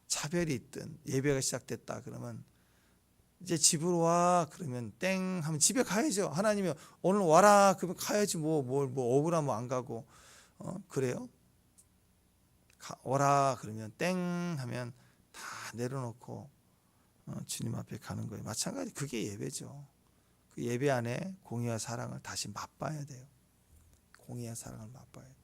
차별이 있든 예배가 시작됐다 그러면 이제 집으로 와 그러면 땡 하면 집에 가야죠. 하나님이 오늘 와라 그러면 가야지 뭐 억울하면 안 가고 그래요? 오라 그러면 땡 하면 다 내려놓고 주님 앞에 가는 거예요. 마찬가지 그게 예배죠. 그 예배 안에 공의와 사랑을 다시 맛봐야 돼요. 공의와 사랑을 맛봐야 돼요.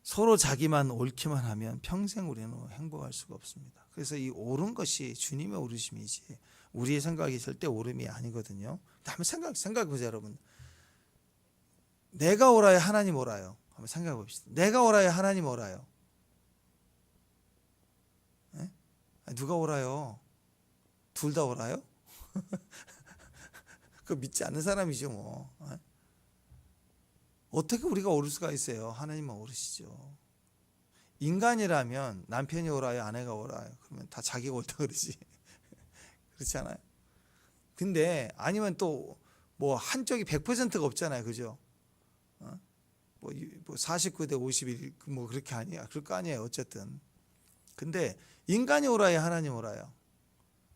서로 자기만 옳기만 하면 평생 우리는 행복할 수가 없습니다. 그래서 이 옳은 것이 주님의 옳으심이지 우리의 생각이 절대 옳음이 아니거든요. 한번 생각해 보세요, 여러분. 내가 옳아요, 하나님 옳아요? 한번 생각해 봅시다. 내가 옳아요, 하나님 옳아요? 네? 누가 옳아요? 둘 다 옳아요? 그거 믿지 않는 사람이죠, 뭐. 어떻게 우리가 옳을 수가 있어요? 하나님만 옳으시죠. 인간이라면 남편이 옳아요, 아내가 옳아요? 그러면 다 자기가 옳다 그러지. 그렇지 않아요? 근데 아니면 또 뭐 한쪽이 100%가 없잖아요, 그죠? 뭐 49대 51, 뭐 그렇게 아니야. 그럴 거 아니에요, 어쨌든. 근데 인간이 옳아요, 하나님 옳아요?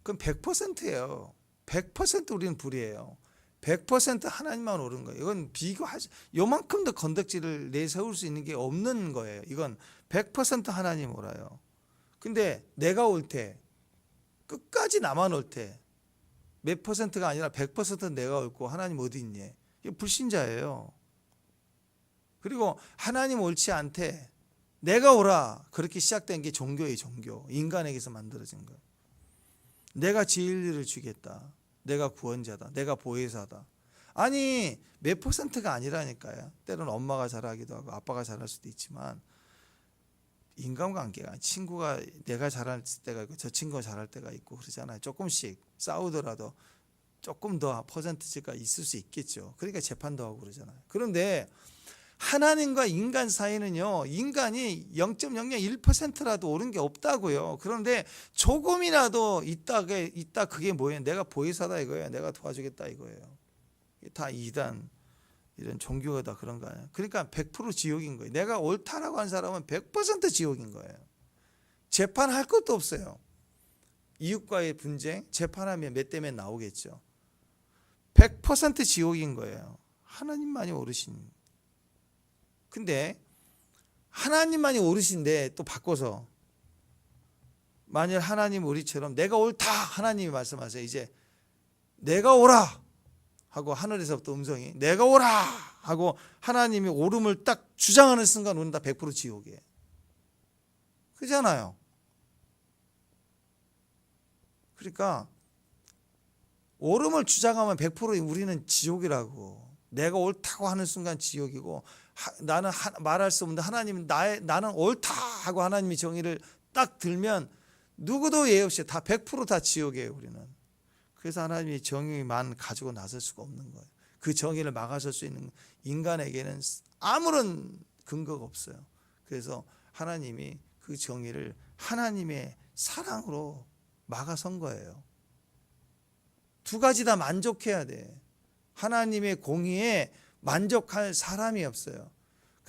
그럼 100%예요. 100% 우리는 불이에요. 100% 하나님만 옳은 거예요. 이건 비교하지, 요만큼도 건덕지를 내세울 수 있는 게 없는 거예요. 이건 100% 하나님 옳아요. 근데 내가 옳대. 끝까지 나만 옳대. 몇 퍼센트가 아니라 100% 내가 옳고 하나님 어디 있니? 이게 불신자예요. 그리고 하나님 옳지 않대. 내가 옳아. 그렇게 시작된 게 종교예요, 종교. 인간에게서 만들어진 거예요. 내가 진리를 주겠다. 내가 구원자다. 내가 보혜사다. 아니 몇 퍼센트가 아니라니까요. 때로는 엄마가 잘하기도 하고 아빠가 잘할 수도 있지만 인간관계가 친구가 내가 잘할 때가 있고 저 친구가 잘할 때가 있고 그러잖아요. 조금씩 싸우더라도 조금 더 퍼센트가 있을 수 있겠죠. 그러니까 재판도 하고 그러잖아요. 그런데 하나님과 인간 사이는요, 인간이 0.001%라도 옳은 게 없다고요. 그런데 조금이라도 있다 그게 뭐예요? 내가 보혜사다 이거예요. 내가 도와주겠다 이거예요. 다 이단, 이런 종교가 다 그런 거 아니에요. 그러니까 100% 지옥인 거예요. 내가 옳다라고 한 사람은 100% 지옥인 거예요. 재판할 것도 없어요. 이웃과의 분쟁, 재판하면 몇 대 몇 나오겠죠. 100% 지옥인 거예요. 하나님만이 옳으신. 근데 하나님만이 옳으신데 또 바꿔서 만일 하나님 우리처럼 내가 옳다 하나님이 말씀하세요. 이제 내가 옳아 하고 하늘에서부터 음성이 내가 옳아 하고 하나님이 옳음을 딱 주장하는 순간 우리는 다 100% 지옥이에요. 그잖아요. 그러니까 옳음을 주장하면 100% 우리는 지옥이라고. 내가 옳다고 하는 순간 지옥이고 나는 말할 수 없는데 하나님은 나는 옳다 하고 하나님이 정의를 딱 들면 누구도 예외 없이 다 100% 다 지옥이에요, 우리는. 그래서 하나님이 정의만 가지고 나설 수가 없는 거예요. 그 정의를 막아설 수 있는 인간에게는 아무런 근거가 없어요. 그래서 하나님이 그 정의를 하나님의 사랑으로 막아선 거예요. 두 가지 다 만족해야 돼. 하나님의 공의에 만족할 사람이 없어요.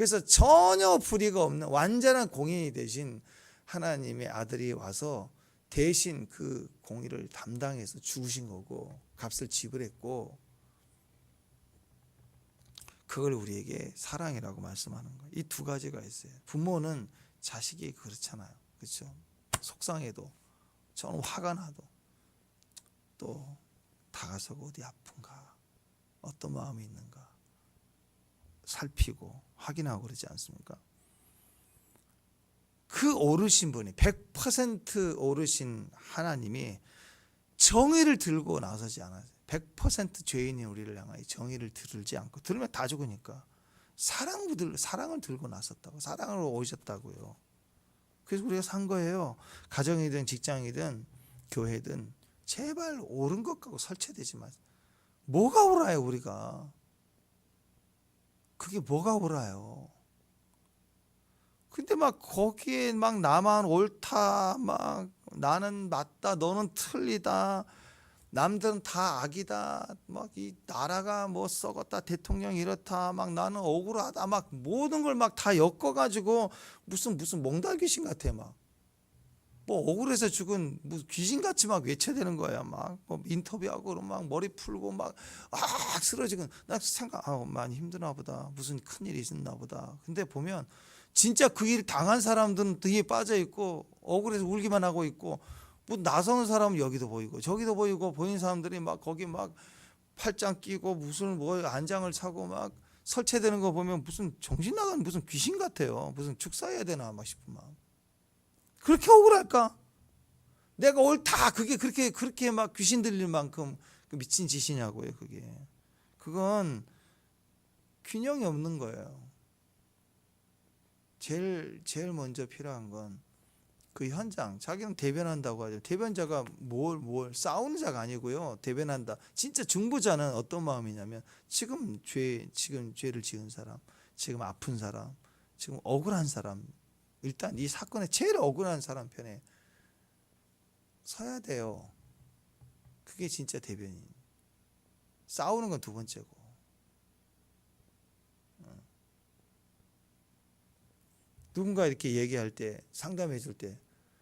그래서 전혀 불의가 없는 완전한 공의인이 되신 하나님의 아들이 와서 대신 그 공의를 담당해서 죽으신 거고 값을 지불했고, 그걸 우리에게 사랑이라고 말씀하는 거예요. 이 두 가지가 있어요. 부모는 자식이 그렇잖아요. 그렇죠? 속상해도, 저는 화가 나도 또 다가서고 어디 아픈가, 어떤 마음이 있는가 살피고 확인하고 그러지 않습니까? 그 오르신 분이 100% 오르신 하나님이 정의를 들고 나서지 않아요. 100% 죄인인 우리를 향하여 정의를 들지 않고, 들으면 다 죽으니까 사랑을 들고 나섰다고, 사랑으로 오셨다고요. 그래서 우리가 산 거예요. 가정이든 직장이든 교회든 제발 옳은 것 갖고 설치되지 마세요. 뭐가 옳아요 우리가? 그게 뭐가 옳아요? 근데 막 거기에 막 나만 옳다, 막 나는 맞다, 너는 틀리다, 남들은 다 악이다, 막 이 나라가 뭐 썩었다, 대통령이 이렇다, 막 나는 억울하다, 막 모든 걸 막 다 엮어가지고 무슨 몽달 귀신 같아. 막 뭐 억울해서 죽은 무슨 귀신같이 막 외쳐대는 거야. 막 뭐 인터뷰하고 막 머리 풀고 막 쓰러지고, 나 생각 많이 힘드나 보다, 무슨 큰일이 있었나 보다. 근데 보면 진짜 그 일 당한 사람들은 뒤에 빠져 있고 억울해서 울기만 하고 있고, 뭐 나서는 사람은 여기도 보이고 저기도 보이고, 보이는 사람들이 막 거기 막 팔짱 끼고 무슨 뭐 안장을 차고 막 설치되는 거 보면 무슨 정신 나간 무슨 귀신 같아요. 무슨 축사해야 되나 막 싶은 마음. 그렇게 억울할까? 내가 옳다, 그게 그렇게 막 귀신 들릴 만큼 그 미친 짓이냐고요. 그건 균형이 없는 거예요. 제일 먼저 필요한 건 그 현장. 자기는 대변한다고 하죠. 대변자가 뭘 싸우는 자가 아니고요. 대변한다. 진짜 중보자는 어떤 마음이냐면, 지금 죄를 지은 사람, 지금 아픈 사람, 지금 억울한 사람, 일단 이 사건에 제일 억울한 사람 편에 서야 돼요. 그게 진짜 대변인. 싸우는 건 두 번째고. 누군가 이렇게 얘기할 때, 상담해 줄 때,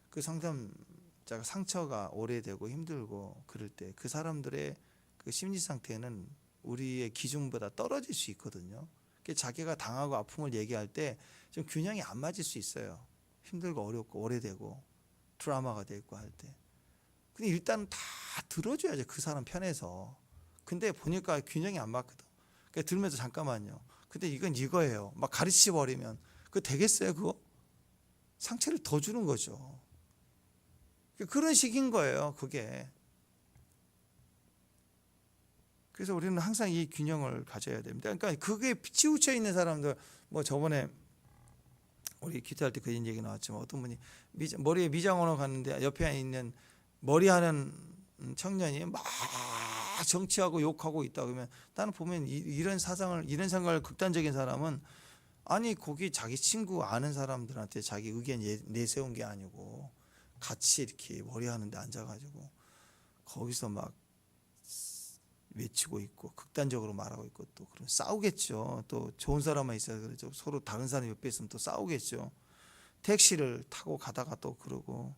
그 상담자가 상처가 오래되고 힘들고 그럴 때 그 사람들의 그 심리 상태는 우리의 기준보다 떨어질 수 있거든요. 자기가 당하고 아픔을 얘기할 때 좀 균형이 안 맞을 수 있어요. 힘들고 어렵고 오래되고 트라우마가 돼 있고 할 때. 근데 일단 다 들어줘야죠, 그 사람 편에서. 근데 보니까 균형이 안 맞거든. 그러니까 들으면서 잠깐만요. 근데 이건 이거예요. 막 가르쳐 버리면 그거 되겠어요? 그거 상처를 더 주는 거죠. 그런 식인 거예요, 그게. 그래서 우리는 항상 이 균형을 가져야 됩니다. 그러니까 그게 치우쳐 있는 사람들, 뭐 저번에 우리 기도할 때 그런 얘기 나왔지만, 어떤 분이 머리에 미장원을 갔는데 옆에 있는 머리하는 청년이 막 정치하고 욕하고 있다 그러면, 나는 보면 이런 생각을 극단적인 사람은, 아니 거기 자기 친구 아는 사람들한테 자기 의견 내세운 게 아니고 같이 이렇게 머리하는데 앉아가지고 거기서 막 외치고 있고 극단적으로 말하고 있고, 또 그럼 싸우겠죠. 또 좋은 사람만 있어야 그러죠. 서로 다른 사람 옆에 있으면 또 싸우겠죠. 택시를 타고 가다가 또 그러고,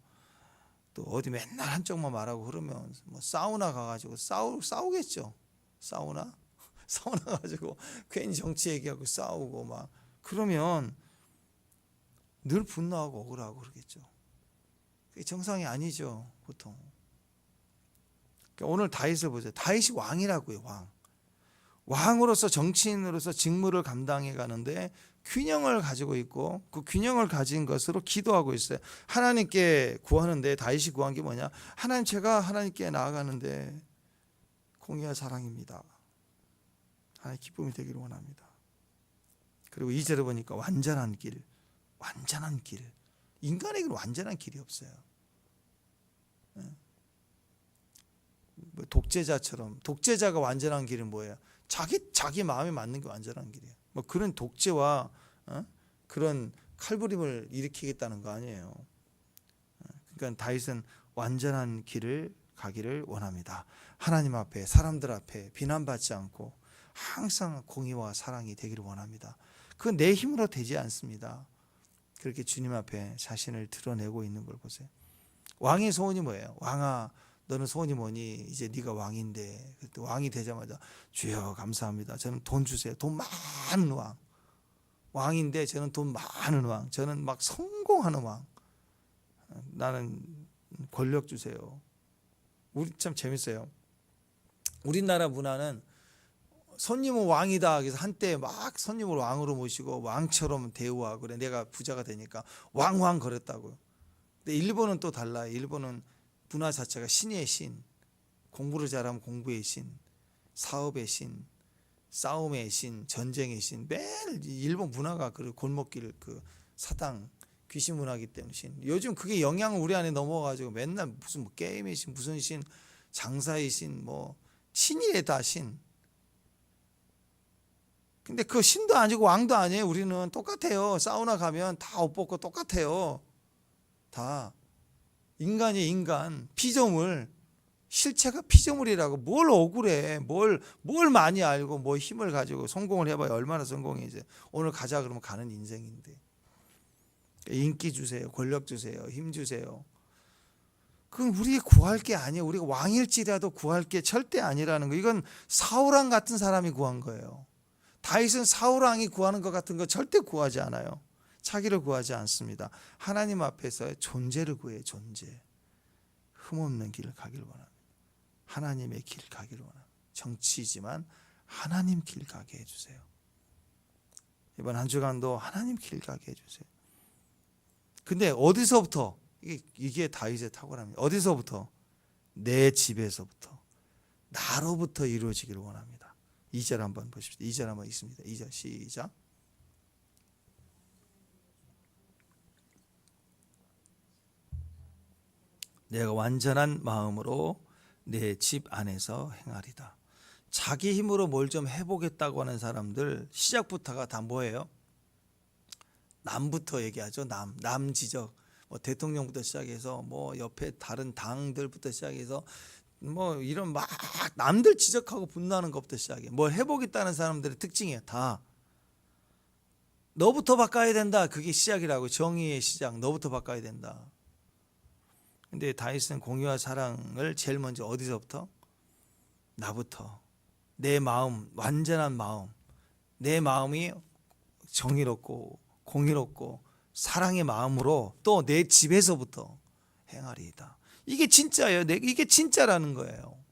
또 어디 맨날 한쪽만 말하고 그러면 뭐 사우나 가가지고 싸우겠죠. 사우나 가가지고 괜히 정치 얘기하고 싸우고 막 그러면 늘 분노하고 억울하고 그러겠죠. 그게 정상이 아니죠, 보통. 그러니까 오늘 다윗을 보세요. 다윗이 왕이라고요, 왕으로서, 정치인으로서 직무를 감당해 가는데 균형을 가지고 있고, 그 균형을 가진 것으로 기도하고 있어요. 하나님께 구하는데, 다윗이 구한 게 뭐냐? 하나님, 제가 하나님께 나아가는데 공의와 사랑입니다. 하나님 기쁨이 되기를 원합니다. 그리고 2절에 보니까 완전한 길. 인간에게는 완전한 길이 없어요. 뭐 독재자가 완전한 길은 뭐예요? 자기 마음에 맞는 게 완전한 길이에요. 뭐 그런 독재와 그런 칼부림을 일으키겠다는 거 아니에요. 그러니까 다윗은 완전한 길을 가기를 원합니다. 하나님 앞에, 사람들 앞에 비난받지 않고 항상 공의와 사랑이 되기를 원합니다. 그건 내 힘으로 되지 않습니다. 그렇게 주님 앞에 자신을 드러내고 있는 걸 보세요. 왕의 소원이 뭐예요? 왕아, 너는 소원이 뭐니? 이제 네가 왕인데. 그때 왕이 되자마자 주여 감사합니다. 저는 돈 주세요. 돈 많은 왕. 왕인데 저는 돈 많은 왕. 저는 막 성공하는 왕. 나는 권력 주세요. 우리 참 재밌어요. 우리나라 문화는 손님은 왕이다. 그래서 한때 막 손님을 왕으로 모시고 왕처럼 대우하고 그래. 내가 부자가 되니까 왕왕 거렸다고요. 근데 일본은 또 달라요. 일본은 문화 자체가 신의 신, 공부를 잘하면 공부의 신, 사업의 신, 싸움의 신, 전쟁의 신. 매일 일본 문화가 그 골목길 그 사당 귀신 문화이기 때문에 신. 요즘 그게 영향을 우리 안에 넘어가지고 맨날 무슨 뭐 게임의 신, 무슨 신, 장사의 신, 뭐 신이래 다 신. 근데 그 신도 아니고 왕도 아니에요. 우리는 똑같아요. 사우나 가면 다 옷 벗고 똑같아요. 다 인간이 인간, 피조물, 실체가 피조물이라고. 뭘 억울해. 뭘 많이 알고 뭐 힘을 가지고 성공을 해봐야 얼마나 성공이지. 오늘 가자 그러면 가는 인생인데. 인기 주세요. 권력 주세요. 힘 주세요. 그건 우리가 구할 게 아니에요. 우리가 왕일지라도 구할 게 절대 아니라는 거. 이건 사울왕 같은 사람이 구한 거예요. 다윗은 사울왕이 구하는 것 같은 거 절대 구하지 않아요. 자기를 구하지 않습니다. 하나님 앞에서 존재를 구해요. 존재. 흠없는 길을 가기를 원합니다. 하나님의 길 가기를 원합니다. 정치이지만 하나님 길 가게 해주세요. 이번 한 주간도 하나님 길 가게 해주세요. 근데 어디서부터? 이게 다윗의 탁월함입니다. 어디서부터? 내 집에서부터, 나로부터 이루어지기를 원합니다. 2절 한번 보십시오. 2절 한번 읽습니다. 2절 시작. 내가 완전한 마음으로 내 집 안에서 행하리다. 자기 힘으로 뭘 좀 해보겠다고 하는 사람들 시작부터가 다 뭐예요? 남부터 얘기하죠. 남 지적. 뭐 대통령부터 시작해서 뭐 옆에 다른 당들부터 시작해서 뭐 이런 막 남들 지적하고 분노하는 것부터 시작해. 뭘 해보겠다는 사람들의 특징이에요. 다 너부터 바꿔야 된다. 그게 시작이라고. 정의의 시작. 너부터 바꿔야 된다. 근데 다윗은 공의와 사랑을 제일 먼저 어디서부터? 나부터. 내 마음, 완전한 마음. 내 마음이 정의롭고 공의롭고 사랑의 마음으로 또 내 집에서부터 행하리이다. 이게 진짜예요. 이게 진짜라는 거예요.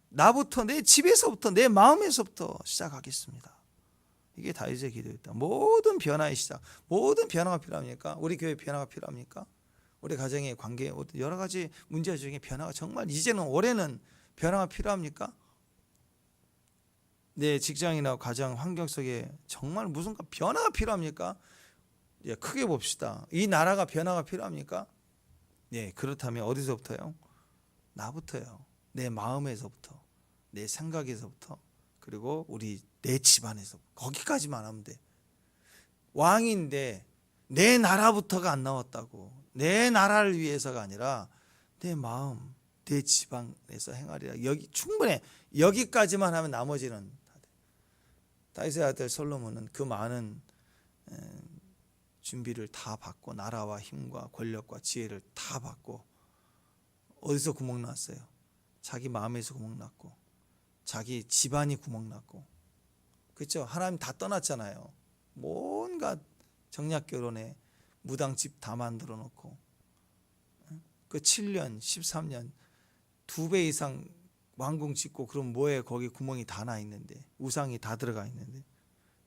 나부터, 내 집에서부터, 내 마음에서부터 시작하겠습니다. 이게 다윗의 기도였다. 모든 변화의 시작, 모든 변화가 필요합니까? 우리 교회 변화가 필요합니까? 우리 가정의 관계, 여러 가지 문제 중에 변화가 정말 이제는 올해는 변화가 필요합니까? 내 직장이나 가정 환경 속에 정말 무슨 변화가 필요합니까? 예, 크게 봅시다. 이 나라가 변화가 필요합니까? 네, 그렇다면 어디서부터요? 나부터요. 내 마음에서부터, 내 생각에서부터, 그리고 우리 내 집안에서 거기까지만 하면 돼. 왕인데 내 나라부터가 안 나왔다고. 내 나라를 위해서가 아니라 내 마음, 내 집안에서 행하리라. 여기 충분해. 여기까지만 하면 나머지는 다 돼. 다윗의 아들 솔로몬은 그 많은 준비를 다 받고 나라와 힘과 권력과 지혜를 다 받고 어디서 구멍 났어요? 자기 마음에서 구멍 났고 자기 집안이 구멍 났고, 그렇죠? 하나님 다 떠났잖아요. 뭔가 정략 결혼에 무당집 다 만들어 놓고 그 7년 13년 2배 이상 왕궁 짓고, 그럼 뭐에 거기 구멍이 다 나 있는데, 우상이 다 들어가 있는데,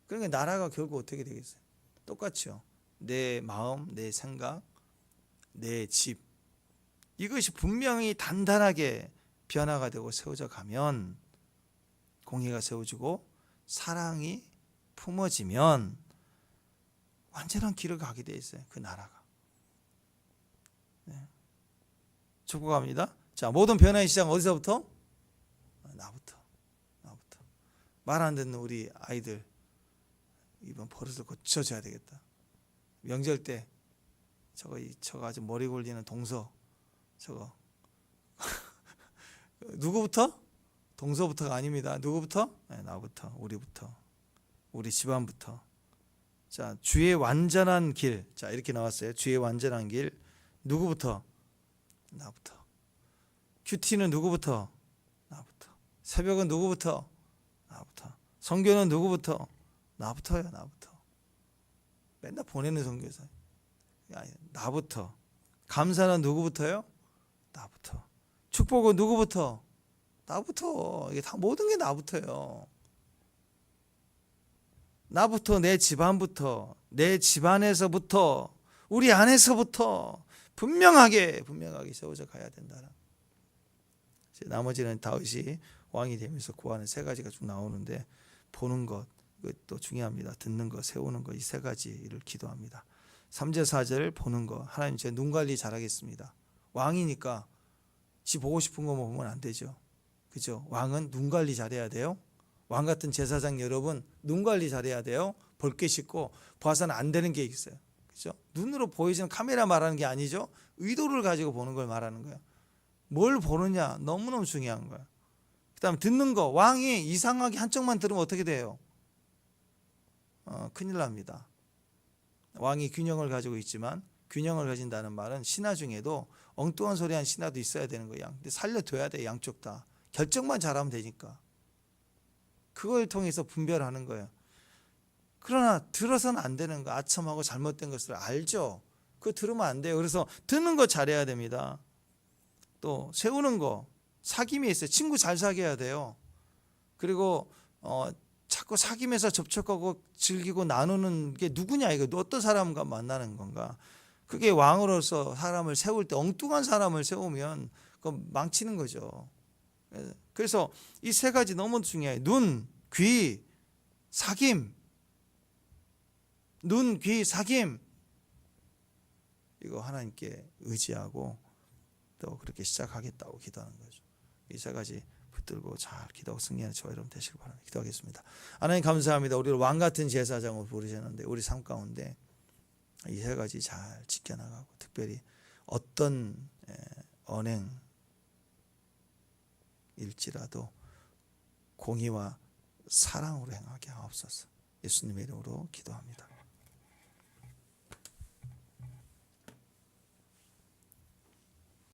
그러니까 나라가 결국 어떻게 되겠어요? 똑같죠. 내 마음, 내 생각, 내 집, 이것이 분명히 단단하게 변화가 되고 세워져 가면, 공의가 세워지고 사랑이 품어지면 완전한 길을 가게 돼 있어요. 그 나라가. 네. 축복합니다. 자, 모든 변화의 시작은 어디서부터? 나부터. 말 안 듣는 우리 아이들 이번 버릇을 고쳐줘야 되겠다. 명절 때 저거 아주 머리 굴리는 동서 저거 누구부터? 동서부터가 아닙니다. 누구부터? 네, 나부터, 우리부터, 우리 집안부터. 자, 주의 완전한 길. 자, 이렇게 나왔어요. 주의 완전한 길. 누구부터? 나부터. 큐티는 누구부터? 나부터. 새벽은 누구부터? 나부터. 선교는 누구부터? 나부터요, 나부터. 맨날 보내는 선교사. 나부터. 감사는 누구부터요? 나부터. 축복은 누구부터? 나부터. 이게 다 모든 게 나부터요. 나부터, 내 집안부터, 내 집안에서부터, 우리 안에서부터 분명하게 세워져 가야 된다. 나머지는 다윗이 왕이 되면서 구하는 세 가지가 쭉 나오는데, 보는 것, 이것도 중요합니다. 듣는 것, 세우는 것, 이 세 가지를 기도합니다. 3절 4절 보는 것. 하나님 제 눈 관리 잘하겠습니다. 왕이니까 지 보고 싶은 것만 보면 안 되죠. 그죠? 왕은 눈 관리 잘해야 돼요. 왕 같은 제사장 여러분, 눈 관리 잘해야 돼요. 볼 게 있고 봐서는 안 되는 게 있어요. 그죠? 눈으로 보이지는 카메라 말하는 게 아니죠. 의도를 가지고 보는 걸 말하는 거예요. 뭘 보느냐 너무너무 중요한 거예요. 그다음 듣는 거. 왕이 이상하게 한쪽만 들으면 어떻게 돼요? 큰일 납니다. 왕이 균형을 가지고 있지만, 균형을 가진다는 말은 신하 중에도 엉뚱한 소리 하는 신하도 있어야 되는 거예요. 근데 살려둬야 돼. 양쪽 다. 결정만 잘하면 되니까. 그걸 통해서 분별하는 거예요. 그러나 들어서는 안 되는 거, 아첨하고 잘못된 것을 알죠. 그거 들으면 안 돼요. 그래서 듣는 거 잘해야 됩니다. 또 세우는 거, 사귐이 있어요. 친구 잘 사귀어야 돼요. 그리고 자꾸 사귐에서 접촉하고 즐기고 나누는 게 누구냐, 이거 어떤 사람과 만나는 건가. 그게 왕으로서 사람을 세울 때 엉뚱한 사람을 세우면 그거 망치는 거죠. 그래서 이 세 가지 너무 중요해요. 눈, 귀, 사귐. 눈, 귀, 사귐. 이거 하나님께 의지하고 또 그렇게 시작하겠다고 기도하는 거죠. 이 세 가지 붙들고 잘 기도하고 승리하는 저와 여러분 되시길 바랍니다. 기도하겠습니다. 하나님 감사합니다. 우리를 왕 같은 제사장으로 부르셨는데 우리 삶 가운데 이 세 가지 잘 지켜나가고, 특별히 어떤 언행일지라도 공의와 사랑으로 행하게 하옵소서. 예수님의 이름으로 기도합니다.